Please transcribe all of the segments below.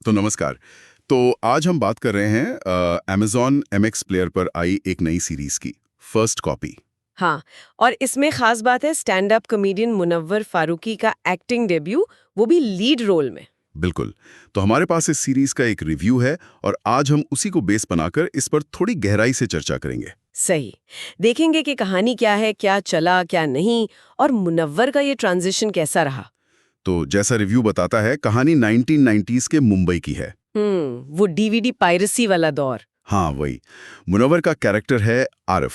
तो नमस्कार। तो आज हम बात कर रहे हैं Amazon MX प्लेयर पर आई एक नई सीरीज की फर्स्ट कॉपी। हाँ, और इसमें खास बात है stand up comedian Munawar Faruqui का एक्टिंग डेब्यू, वो भी लीड रोल में। बिल्कुल। तो हमारे पास इस सीरीज का एक रिव्यू है और आज हम उसी को बेस बनाकर इस पर थोड़ी गहराई से चर्चा करेंगे। सही। देखेंगे कि कहानी क्या है, क्या चला, क्या नहीं, और मुनव्वर का ये ट्रांजिशन कैसा रहा। तो जैसा रिव्यू बताता है, कहानी 1990s के मुंबई की है। वो डीवीडी पायरेसी वाला दौर। हाँ, वही। मुनव्वर का कैरेक्टर है आरिफ।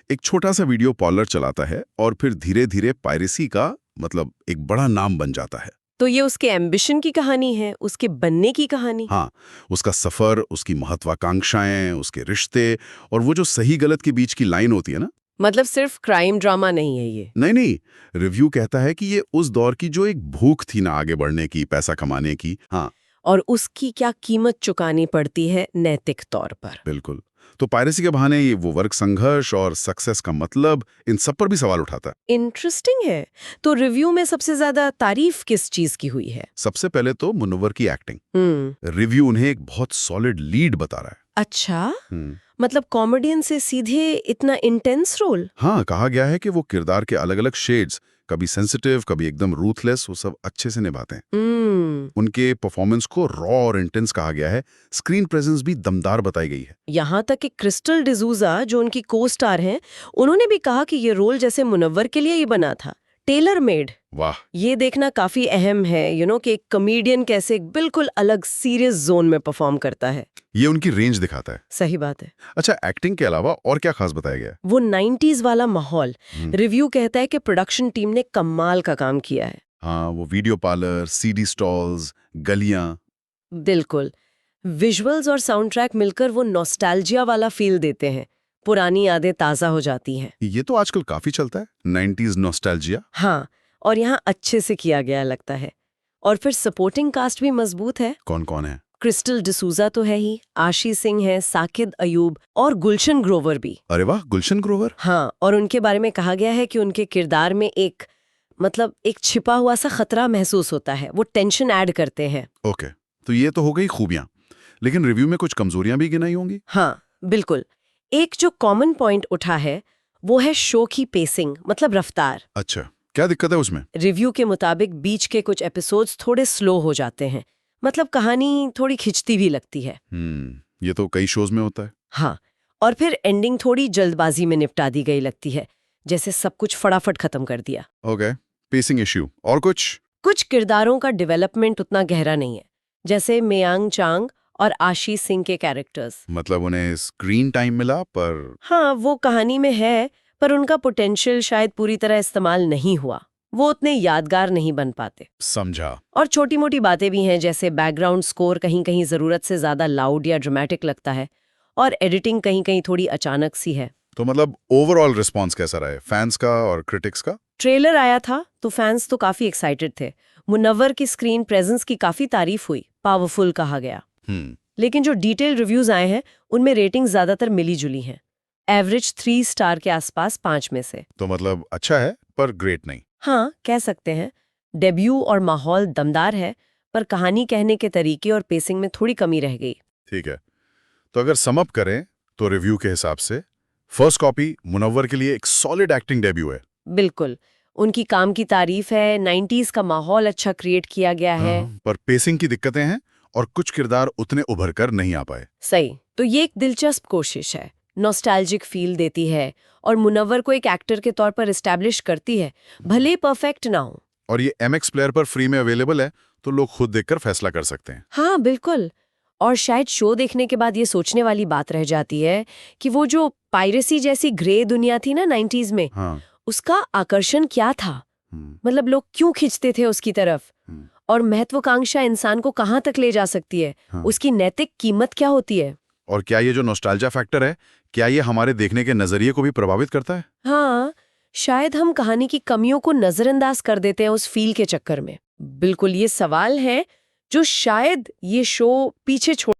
एक छोटा सा वीडियो पार्लर चलाता है और फिर धीरे धीरे पायरेसी का मतलब एक बड़ा नाम बन जाता है। तो ये उसके एम्बिशन की कहानी है, उसके बनने की कहानी। हाँ, उसका सफर, उसकी महत्वाकांक्षाएं, उसके रिश्ते और वो जो सही गलत के बीच की लाइन होती है ना। मतलब सिर्फ क्राइम ड्रामा नहीं है ये। नहीं नहीं, रिव्यू कहता है कि ये उस दौर की जो एक भूख थी ना आगे बढ़ने की, पैसा कमाने की। हाँ, और उसकी क्या कीमत चुकानी पड़ती है नैतिक तौर पर। बिल्कुल। तो पायरेसी के बहाने ये वो वर्क संघर्ष और सक्सेस का मतलब, इन सब पर भी सवाल उठाता है। इंटरेस्टिंग है। तो रिव्यू में सबसे ज्यादा तारीफ किस चीज की हुई है? सबसे पहले तो मुनव्वर की एक्टिंग। हम्म। रिव्यू उन्हें एक बहुत सॉलिड लीड बता रहा है। अच्छा, मतलब कॉमेडियन से सीधे इतना इंटेंस रोल? हाँ, कहा गया है कि वो किरदार के अलग अलग शेड्स, कभी सेंसिटिव, कभी एकदम रूथलेस, वो सब अच्छे से निभाते हैं। उनके परफॉर्मेंस को रॉ और इंटेंस कहा गया है। स्क्रीन प्रेजेंस भी दमदार बताई गई है। यहाँ तक कि क्रिस्टल डिसूजा जो उनकी को स्टार हैं, उन्होंने भी कहा कि ये रोल जैसे मुनव्वर के लिए ही बना था, टेलर मेड। वाह। ये देखना काफी अहम है कि एक कॉमेडियन कैसे एक बिल्कुल अलग सीरियस जोन में परफॉर्म करता है। ये उनकी रेंज दिखाता है। सही बात है। अच्छा, एक्टिंग के अलावा और क्या खास बताया गया है? वो 90s वाला माहौल। रिव्यू कहता है कि प्रोडक्शन टीम ने कमाल का काम किया है। हाँ, वो वीडियो पार्लर, सीडी स्टॉल्स, गलियां। बिल्कुल। विजुअल्स और साउंड ट्रैक मिलकर वो नॉस्टैल्जिया वाला फील देते हैं, पुरानी यादें ताज़ा हो जाती हैं। ये तो आजकल काफी चलता है, 90s नॉस्टैल्जिया। हाँ, और यहाँ अच्छे से किया गया लगता है। और फिर सपोर्टिंग कास्ट भी मजबूत है। कौन कौन है? क्रिस्टल डिसूजा तो है ही, आशी सिंह है, साकिब अयूब और गुलशन ग्रोवर भी। अरे वाह, गुलशन ग्रोवर। हाँ, और उनके बारे में कहा गया है कि उनके किरदार में एक छिपा हुआ सा खतरा महसूस होता है, वो टेंशन ऐड करते हैं। ओके, तो ये तो हो गई खूबियां, लेकिन रिव्यू में कुछ कमजोरियां भी गिनाई होंगी। हाँ, बिल्कुल। एक जो कॉमन पॉइंट उठा है वो है शो की पेसिंग, मतलब रफ्तार। अच्छा, क्या दिक्कत है उसमें? रिव्यू के मुताबिक बीच के कुछ एपिसोड्स थोड़े स्लो हो जाते हैं, मतलब कहानी थोड़ी खिंचती भी लगती है। ये तो कई शोज में होता है। हाँ, और फिर एंडिंग थोड़ी जल्दबाजी में निपटा दी गई लगती है, जैसे सब कुछ फटाफट खत्म कर दिया। Okay, pacing issue. और कुछ किरदारों का डेवलपमेंट उतना गहरा नहीं है, जैसे मेयांग चांग और आशीष सिंह के कैरेक्टर्स। मतलब उन्हें स्क्रीन टाइम मिला पर। हाँ, वो कहानी में है, पर उनका पोटेंशियल शायद पूरी तरह इस्तेमाल नहीं हुआ, वो उतने यादगार नहीं बन पाते। समझा। और छोटी मोटी बातें भी हैं, जैसे बैकग्राउंड स्कोर कहीं कहीं जरूरत से ज्यादा लाउड या ड्रामेटिक लगता है, और एडिटिंग कहीं कहीं थोड़ी अचानक सी है। तो मतलब ओवरऑल रिस्पांस कैसा रहा है फैंस का और क्रिटिक्स का? ट्रेलर आया था तो फैंस तो काफी एक्साइटेड थे। मुनव्वर की स्क्रीन प्रेजेंस की काफी तारीफ हुई, पावरफुल कहा गया। लेकिन जो डिटेल रिव्यूज आए हैं उनमें रेटिंग ज्यादातर मिली जुली हैं, एवरेज 3 स्टार के आसपास 5 में से। तो मतलब अच्छा है पर ग्रेट नहीं। हाँ, कह सकते हैं। डेब्यू और माहौल दमदार है, पर कहानी कहने के तरीके और पेसिंग में थोड़ी कमी रह गई। ठीक है, तो अगर सम अप करें तो रिव्यू के हिसाब से फर्स्ट कॉपी मुनव्वर के लिए एक सॉलिड एक्टिंग डेब्यू है। बिल्कुल, उनकी काम की तारीफ है, 90s का माहौल अच्छा क्रिएट किया गया है। पर पेसिंग की दिक्कतें हैं और कुछ किरदार उतने उभर कर नहीं आ पाए। सही, तो ये एक दिलचस्प कोशिश है, नॉस्टैल्जिक फील देती है और मुनव्वर को एक एक्टर के तौर पर एस्टैब्लिश करती है, भले परफेक्ट ना हो। और ये MX प्लेयर पर फ्री में अवेलेबल है, तो लोग खुद देखकर फैसला कर सकते हैं। हाँ, बिल्कुल। और शायद शो देखने के बाद ये सोचने वाली बात रह जाती है कि वो जो पायरेसी जैसी ग्रे दुनिया थी ना 90s में, हाँ। उसका आकर्षण क्या था? मतलब लोग क्यों खिंचते थे उसकी तरफ? और महत्वाकांक्षा इंसान को कहाँ तक ले जा सकती है? उसकी नैतिक कीमत क्या होती है? और क्या ये जो नॉस्टैल्जिया फैक्टर है, क्या ये हमारे देखने के नजरिए को भी प्रभावित करता है? हाँ, शायद हम कहानी की कमियों को नजरअंदाज कर देते हैं उस फील के चक्कर में। बिल्कुल, ये सवाल है जो शायद ये शो पीछे छोड़